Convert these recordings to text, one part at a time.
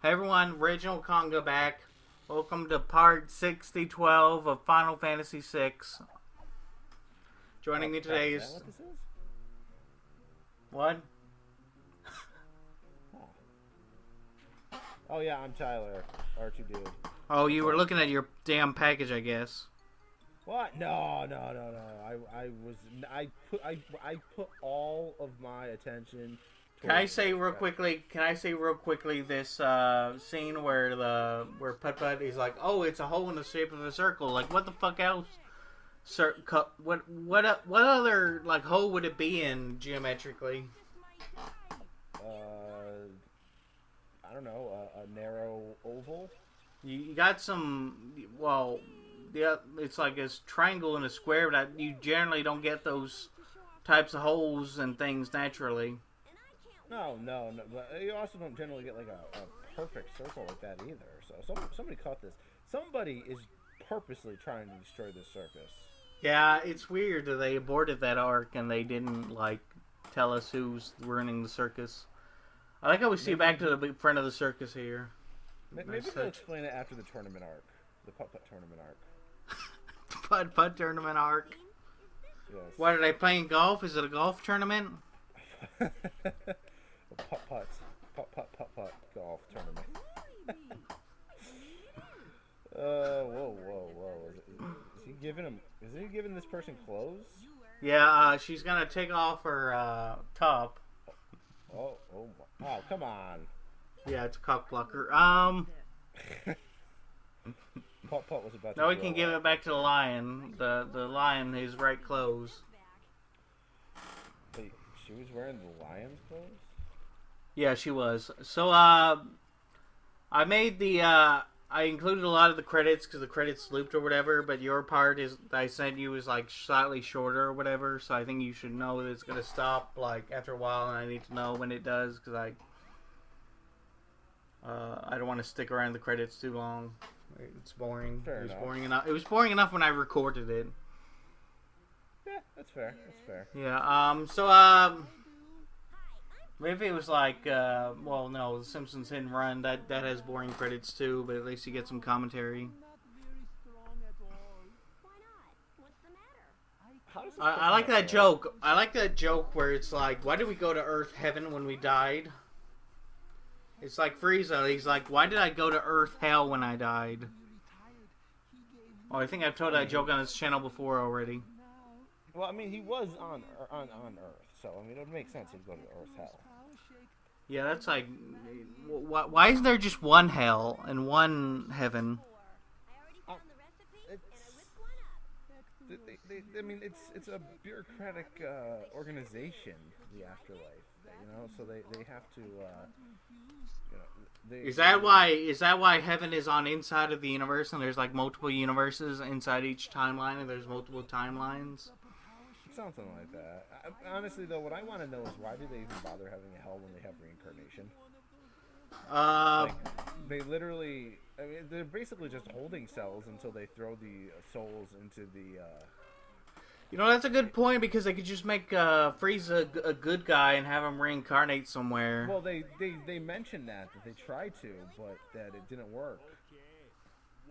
Hey everyone, Reginald Conga back. Welcome to part 6012 of Final Fantasy VI. Joining me today Is that is... what this is? What? Oh yeah, I'm Tyler, R2 dude. Oh, you were looking at your damn package, I guess. What? No. I put all of my attention. Can I say real quickly this scene where Putt Putt is like, oh, it's a hole in the shape of a circle. Like, what the fuck else? What other like hole would it be in geometrically? I don't know, a narrow oval. You got some, well, yeah, it's like a triangle and a square, but you generally don't get those types of holes and things naturally. No, but you also don't generally get like a perfect circle like that either. So somebody caught this. Somebody is purposely trying to destroy this circus. Yeah, it's weird that they aborted that arc and they didn't like tell us who's running the circus. I like how we see back to the big front of the circus here. Maybe they'll explain it after the tournament arc, the Putt Putt tournament arc. Putt Putt tournament arc. Yes. What, are they playing golf? Is it a golf tournament? Putt Putt golf tournament. Whoa. Is he giving him? Is he giving this person clothes? Yeah, she's gonna take off her top. Oh, come on. Yeah, it's a cock blocker. Putt Putt was about to. Now we can give it back to the lion. The lion, his right clothes. Wait, she was wearing the lion's clothes? Yeah, she was. So, I made I included a lot of the credits because the credits looped or whatever, but your part is I sent you is like slightly shorter or whatever, so I think you should know that it's gonna stop like after a while, and I need to know when it does because I don't want to stick around the credits too long. It's boring. Fair enough. Boring enough. It was boring enough when I recorded it. Yeah, that's fair. Yeah. Maybe it was like, well, no, The Simpsons Hit and Run. That has boring credits too, but at least you get some commentary. I like that joke. I like that joke where it's like, why did we go to Earth Heaven when we died? It's like Frieza. He's like, why did I go to Earth Hell when I died? Oh, I think I've told that joke on this channel before already. Well, I mean, he was on Earth, so I mean, it would make sense he'd go to Earth Hell. Yeah, that's like, why is there just one hell and one heaven? I mean, it's a bureaucratic organization, the afterlife. You know, so they have to. Is that why heaven is on inside of the universe and there's like multiple universes inside each timeline and there's multiple timelines? Something like that. Honestly, though, what I want to know is why do they even bother having a hell when they have reincarnation? They literally, I mean, they're basically just holding cells until they throw the souls into the. You know, that's a good point because they could just make Frieza a good guy and have him reincarnate somewhere. Well, they mentioned that they tried to, but that it didn't work.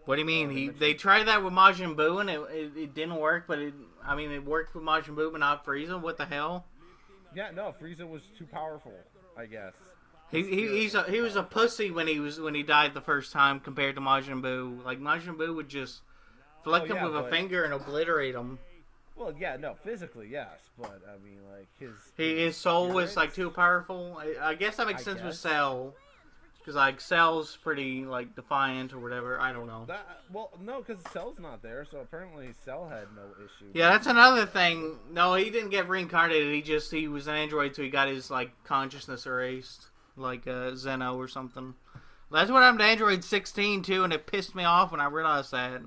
What do you mean? They tried that with Majin Buu and it didn't work, but it worked with Majin Buu but not Frieza? What the hell? Yeah, no, Frieza was too powerful, I guess. He was a pussy when he died the first time compared to Majin Buu. Like Majin Buu would just flick him with a finger and obliterate him. Well, yeah, no, physically, yes, but I mean, like his soul was like too powerful. I guess that makes sense with Cell, because like Cell's pretty like defiant or whatever. I don't know. Well, no, because Cell's not there, so apparently Cell had no issue. Yeah, that's another thing. No, he didn't get reincarnated. He was an android, so he got his like consciousness erased, like Zeno or something. That's what happened to Android 16 too, and it pissed me off when I realized that.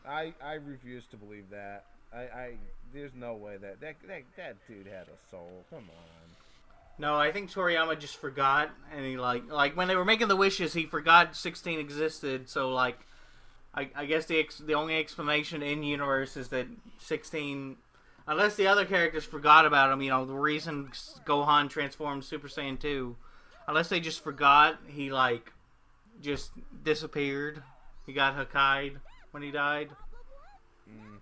I refuse to believe that. There's no way that dude had a soul. Come on. No, I think Toriyama just forgot, and he like when they were making the wishes, he forgot 16 existed. So like, I guess the only explanation in universe is that 16, unless the other characters forgot about him. You know, the reason Gohan transformed Super Saiyan 2. Unless they just forgot, he like just disappeared. He got Hakai'd when he died. Mm.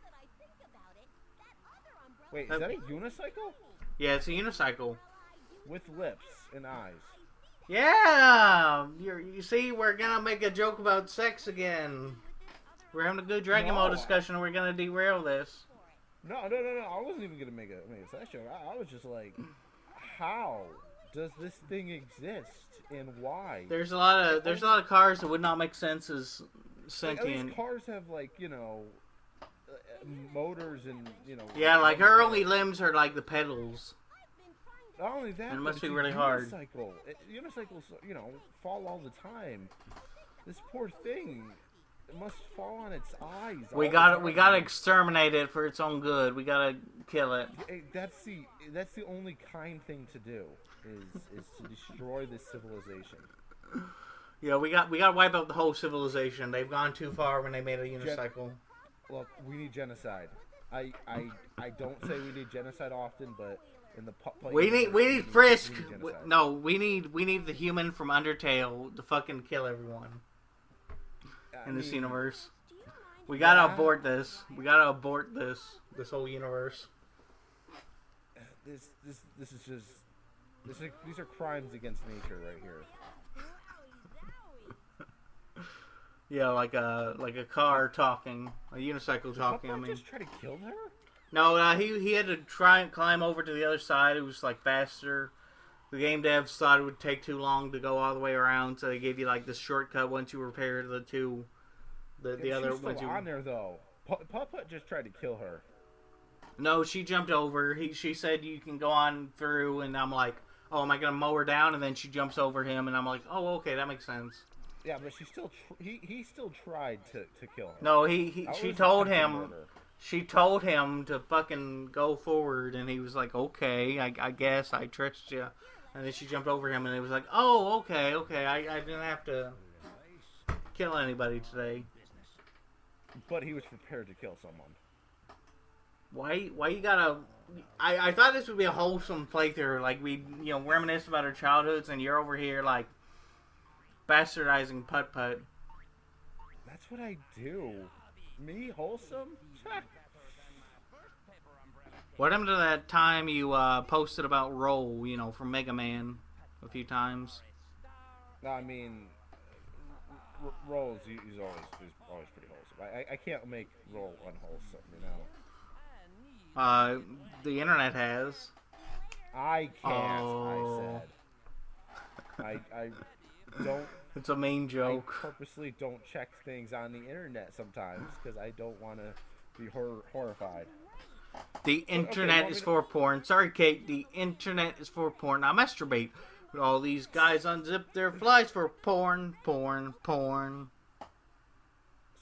Wait, is that a unicycle? Yeah, it's a unicycle. With lips and eyes. Yeah! You see, we're gonna make a joke about sex again. We're having a good Dragon Ball discussion and we're gonna derail this. No. I wasn't even gonna make a sex joke. I was just like, how does this thing exist and why? There's a lot of cars that would not make sense as sentient. At least cars have like, motors and Yeah, like her only limbs are like the pedals. Not only that, and it must be it's really a hard. Unicycles, fall all the time. This poor thing, it must fall on its eyes. We gotta exterminate it for its own good. We gotta kill it. That's the only kind thing to do is to destroy this civilization. Yeah, we got to wipe out the whole civilization. They've gone too far when they made a unicycle. Look, we need genocide. I don't say we need genocide often, but in the we need Frisk. We need the human from Undertale to fucking kill everyone in this universe. We gotta abort this. We gotta abort this whole universe. This is just these are crimes against nature right here. Yeah, like a car talking, a unicycle talking. Did just try to kill her? No, he had to try and climb over to the other side. It was like faster. The game devs thought it would take too long to go all the way around, so they gave you like this shortcut once you repair the two. The other one's still on there though. Putt Putt just tried to kill her. No, she jumped over. She said you can go on through, and I'm like, oh, am I gonna mow her down? And then she jumps over him, and I'm like, oh, okay, that makes sense. Yeah, but she still he still tried to kill her. No, she told him. She told him to fucking go forward, and he was like, okay, I guess I trust you. And then she jumped over him, and it was like, oh, okay, I didn't have to kill anybody today. But he was prepared to kill someone. Why you gotta... I thought this would be a wholesome playthrough, like we reminisce about our childhoods, and you're over here, like, bastardizing Putt Putt. That's what I do. Me, wholesome? What happened to that time you posted about Roll, from Mega Man a few times? No, I mean, Roll's he's always pretty wholesome. I can't make Roll unwholesome, The internet has. I can't, oh. I said. I don't... It's a mean joke. I purposely don't check things on the internet sometimes because I don't want to be horrified. The internet is for porn. Sorry, Kate. The internet is for porn. I masturbate. But all these guys unzip their flies for porn.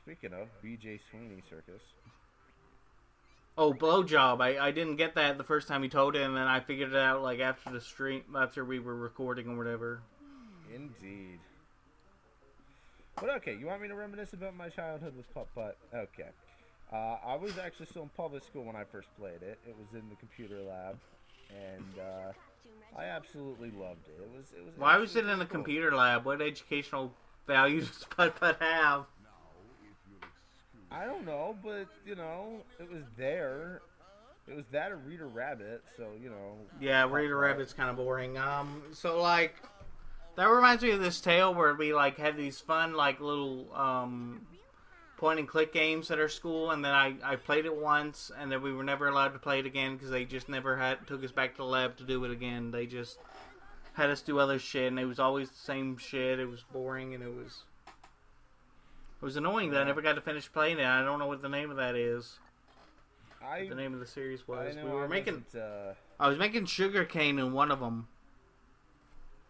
Speaking of BJ Sweeney Circus. Oh, blowjob. I didn't get that the first time you told it, and then I figured it out like after the stream, after we were recording or whatever. Indeed. But okay, you want me to reminisce about my childhood with Putt Putt? Okay. I was actually still in public school when I first played it. It was in the computer lab, and I absolutely loved it. It was. Why was it in the computer lab? What educational value does Putt Putt have? I don't know, but it was there. It was that or Reader Rabbit, so Yeah, Reader Rabbit's kind of boring. So like. That reminds me of this tale where we like had these fun like little point and click games at our school, and then I played it once, and then we were never allowed to play it again because they just never took us back to the lab to do it again. They just had us do other shit, and it was always the same shit. It was boring, and it was annoying that I never got to finish playing it. I don't know what the name of that is. What the name of the series was. I was making sugarcane in one of them.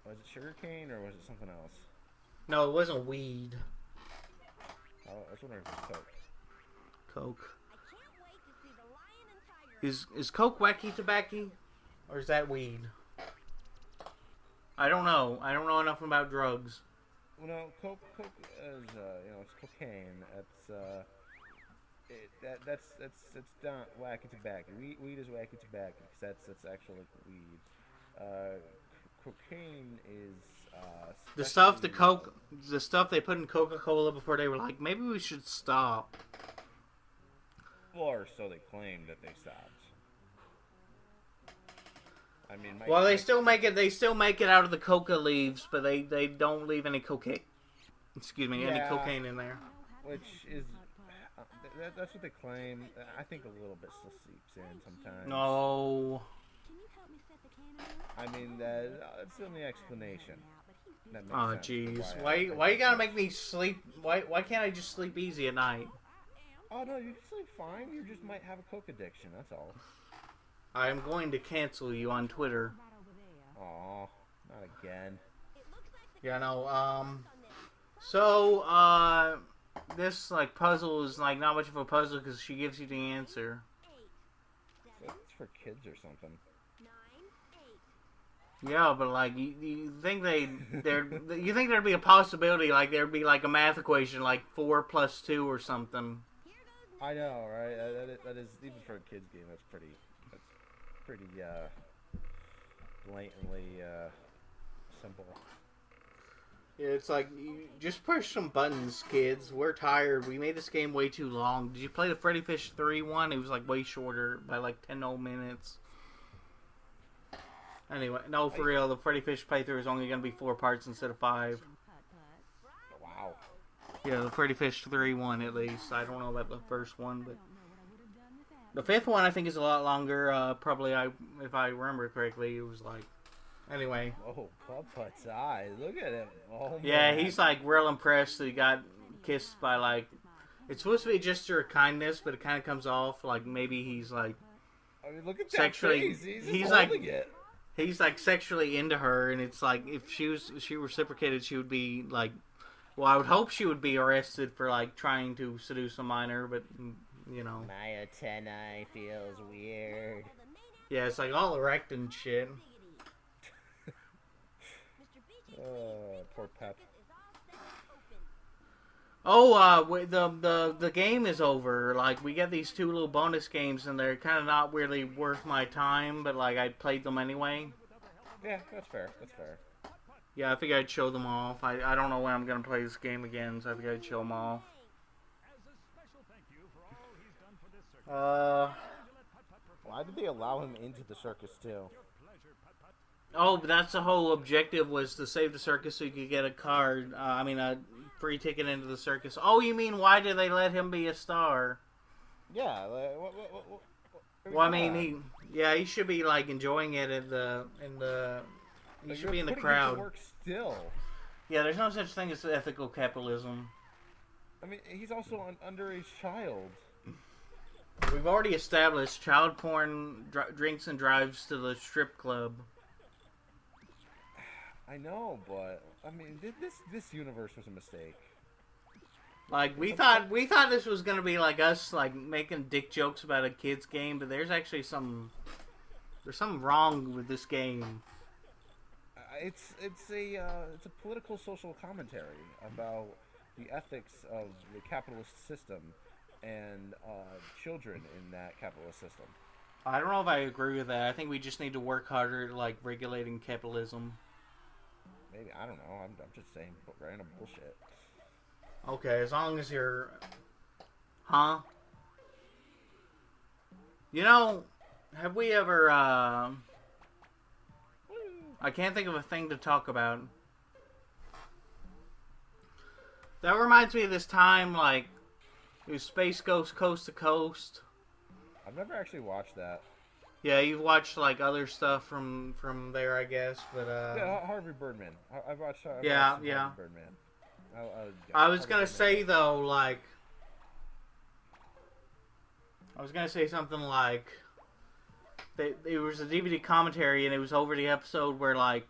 Was it sugarcane or was it something else? No, it wasn't weed. Oh, I was wondering if it was Coke. Coke. Is Coke wacky tobacco? Or is that weed? I don't know. I don't know enough about drugs. Well, no, Coke is it's cocaine. That's not wacky tobacco. Weed is wacky tobacco because that's actually weed. cocaine is The stuff, specialty the stuff they put in Coca-Cola before they were like, maybe we should stop. or so they claim that they stopped. I mean, Well, they still make it. They still make it out of the coca leaves, but they don't leave any cocaine. Excuse me, any cocaine in there. Which is that's what they claim. I think a little bit still seeps in sometimes. No. I mean, that's the only explanation. That makes Oh, sense jeez. for Why you gotta make me sleep? Why can't I just sleep easy at night? Oh no, you can sleep fine. You just might have a coke addiction. That's all. I'm going to cancel you on Twitter. Aw, not again. Yeah, no. So, this like puzzle is like not much of a puzzle because she gives you the answer. So it's for kids or something. Yeah, but like you think you think there'd be a possibility like there'd be like a math equation like 4 + 2 or something. I know, right? That is even for a kids game. That's pretty blatantly simple. Yeah, it's like you just push some buttons, kids. We're tired. We made this game way too long. Did you play the Freddy Fish 3 one? It was like way shorter by like 10 whole minutes. Anyway, no, for real, the Freddy Fish playthrough is only going to be 4 parts instead of 5. Wow. Yeah, the Freddy Fish 3 one at least. I don't know about the first one, but the 5th one I think is a lot longer. Probably, if I remember correctly, it was like. Anyway. Oh, Putt Putt's eyes! Look at him. Oh, yeah, man. he's like real impressed that he got kissed by like. It's supposed to be a gesture of kindness, but it kind of comes off like maybe he's like. I mean, look at sexually. That face. He's like. It. He's like sexually into her, and it's like if she reciprocated, she would be like. Well, I would hope she would be arrested for like trying to seduce a minor, but you know. My antennae feels weird. Yeah, it's like all erect and shit. Poor Pep. Oh, the game is over. Like we get these 2 little bonus games, and they're kind of not really worth my time, but like I played them anyway. Yeah, that's fair. That's fair. Yeah, I figured I'd show them off. I don't know when I'm gonna play this game again, so I figured I'd show them off. Why did they allow him into the circus too? Oh, but that's the whole objective was to save the circus so you could get a card. A free ticket into the circus. Oh, you mean why did they let him be a star? Yeah. Well, I mean, he should be like enjoying it he should be in the crowd. Him to work still. Yeah, there's no such thing as ethical capitalism. I mean, he's also an underage child. We've already established child porn drinks and drives to the strip club. I know, but I mean, this universe was a mistake. Like we thought this was gonna be like us like making dick jokes about a kid's game, but there's actually something wrong with this game. It's a political social commentary about the ethics of the capitalist system and children in that capitalist system. I don't know if I agree with that. I think we just need to work harder at like regulating capitalism. Maybe, I don't know. I'm just saying random bullshit. Okay, as long as you're... Huh? You know, have we ever, I can't think of a thing to talk about. That reminds me of this time, like, it was Space Ghost Coast to Coast. I've never actually watched that. Yeah, you've watched like other stuff from there, I guess, but yeah, Harvey Birdman. I've watched. Yeah. Harvey Birdman. I was gonna say though, like, I was gonna say something like, it was a DVD commentary, and it was over the episode where like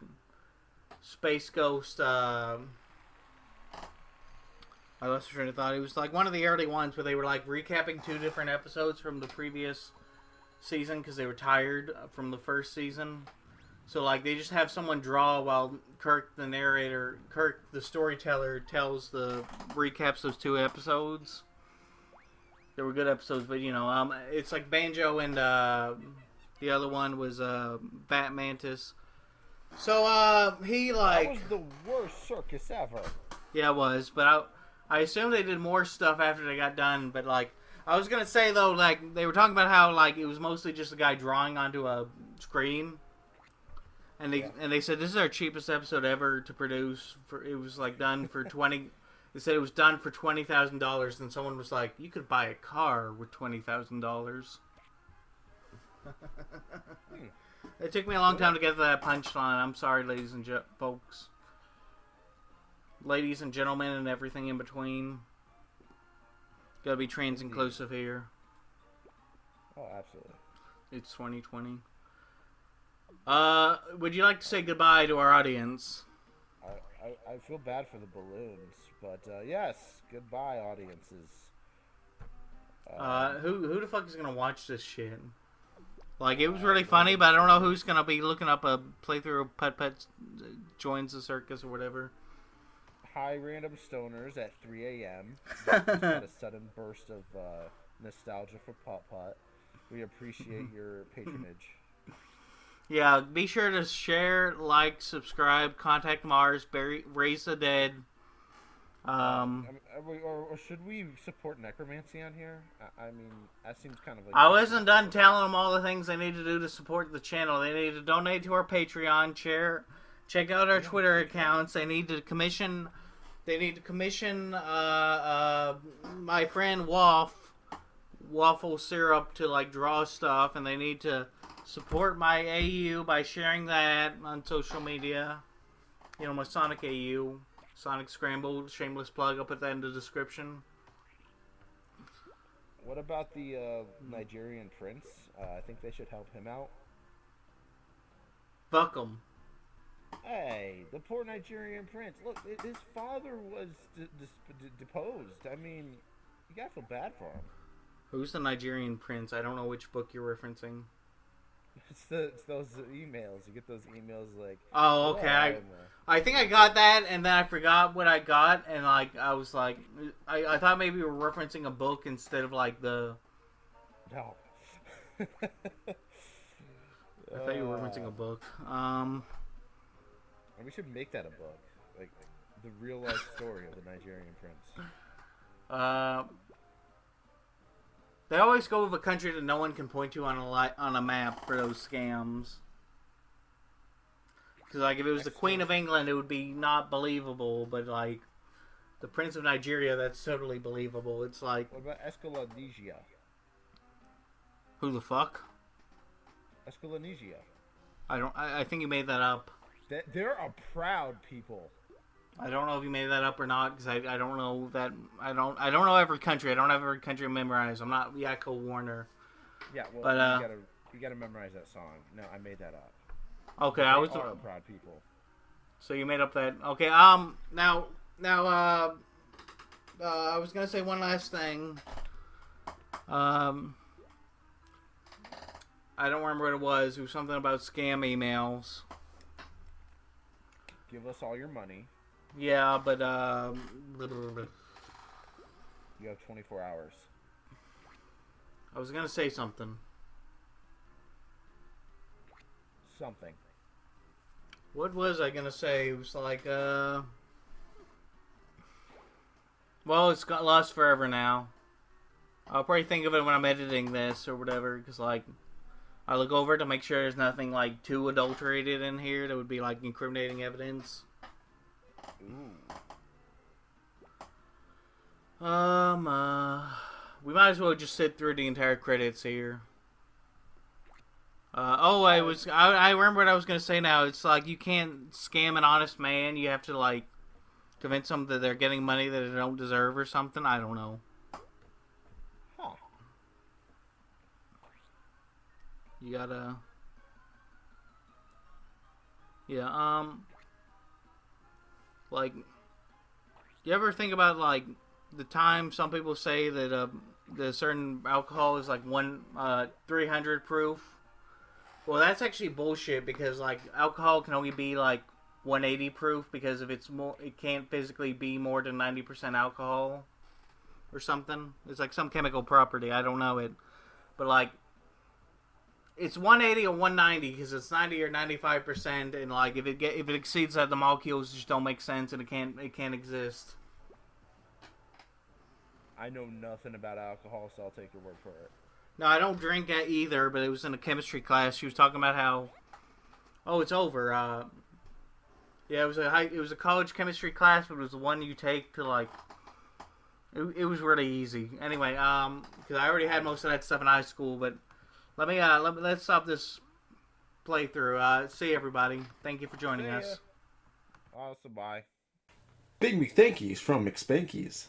Space Ghost. I lost train of thought. It was like one of the early ones where they were like recapping 2 different episodes from the previous season because they were tired from the first season. So like they just have someone draw while Kirk the storyteller tells the recaps those 2 episodes. They were good episodes, but you know, it's like Banjo and the other one was Bat Mantis. So, he, That like... was the worst circus ever. Yeah, it was, but I assume they did more stuff after they got done, but, like... I was gonna say, though, like, they were talking about how, like, it was mostly just a guy drawing onto a screen. And they said this is our cheapest episode ever to produce. It was like done for 20. They said it was done for $20,000, and someone was like, "You could buy a car with $20,000." It took me a long time to get to that punchline. I'm sorry, ladies and folks, ladies and gentlemen, and everything in between. Gotta be trans inclusive here. Oh, absolutely. It's 2020. Would you like to say goodbye to our audience? I feel bad for the balloons, but yes, goodbye, audiences. Who the fuck is gonna watch this shit? Like, it was really funny, but I don't know who's gonna be looking up a playthrough of Putt Putt joins the circus or whatever. Hi, random stoners at 3 a.m. Just had a sudden burst of nostalgia for Putt Putt. We appreciate your patronage. Yeah, be sure to share, like, subscribe, contact Mars, raise the dead. Or should we support necromancy on here? I mean, that seems kind of like... I wasn't done telling them all the things they need to do to support the channel. They need to donate to our Patreon, check out our Twitter accounts. They need to commission my friend Waffle Syrup to, like, draw stuff, and they need to support my AU by sharing that on social media. You know, my Sonic AU. Sonic Scramble, shameless plug. I'll put that in the description. What about the Nigerian prince? I think they should help him out. Fuck him. Hey, the poor Nigerian prince. Look, his father was deposed. I mean, you gotta feel bad for him. Who's the Nigerian prince? I don't know which book you're referencing. It's those emails. You get those emails like... Oh, okay. I think I got that, and then I forgot what I got, and, like, I was like... I thought maybe you were referencing a book instead of, like, the... No. I thought you were referencing a book. We should make that a book. Like, the real-life story of the Nigerian prince. They always go with a country that no one can point to on a map for those scams. Because, like, if it was the Queen of England, it would be not believable. But, like, the Prince of Nigeria, that's totally believable. It's like... What about Escalanesia? Who the fuck? Escalanesia. I think you made that up. They're a proud people. I don't know if you made that up or not, because I don't know that... I don't know every country. I don't have every country memorized. I'm not Yakko Warner. Yeah, well, but, you gotta memorize that song. No, I made that up. Okay, they I was... are proud people. So you made up that... Okay, I was gonna say one last thing. I don't remember what it was. It was something about scam emails. Give us all your money. Yeah, but, You have 24 hours. I was gonna say something. Something. What was I gonna say? It was like, well, it's got lost forever now. I'll probably think of it when I'm editing this or whatever, because, like, I look over to make sure there's nothing, like, too adulterated in here that would be, like, incriminating evidence. Ooh. We might as well just sit through the entire credits here. I remember what I was gonna say now. It's like, you can't scam an honest man. You have to, like, convince them that they're getting money that they don't deserve or something. I don't know. Huh. You gotta... Yeah, like, you ever think about, like, the time some people say that, the certain alcohol is, like, 300 proof? Well, that's actually bullshit, because, like, alcohol can only be, like, 180 proof, because if it's more, it can't physically be more than 90% alcohol or something. It's like some chemical property. I don't know it. But, like, it's 180 or 190 because it's 90 or 95%, and like if it exceeds that, the molecules just don't make sense and it can't exist. I know nothing about alcohol, so I'll take your word for it. No, I don't drink it either, but it was in a chemistry class. She was talking about how, oh, it's over. Yeah, it was a college chemistry class, but it was the one you take to like. It was really easy. Anyway, because I already had most of that stuff in high school, but let's stop this playthrough. See everybody. Thank you for joining us. Awesome. Bye. Big McThankies from McSpankies.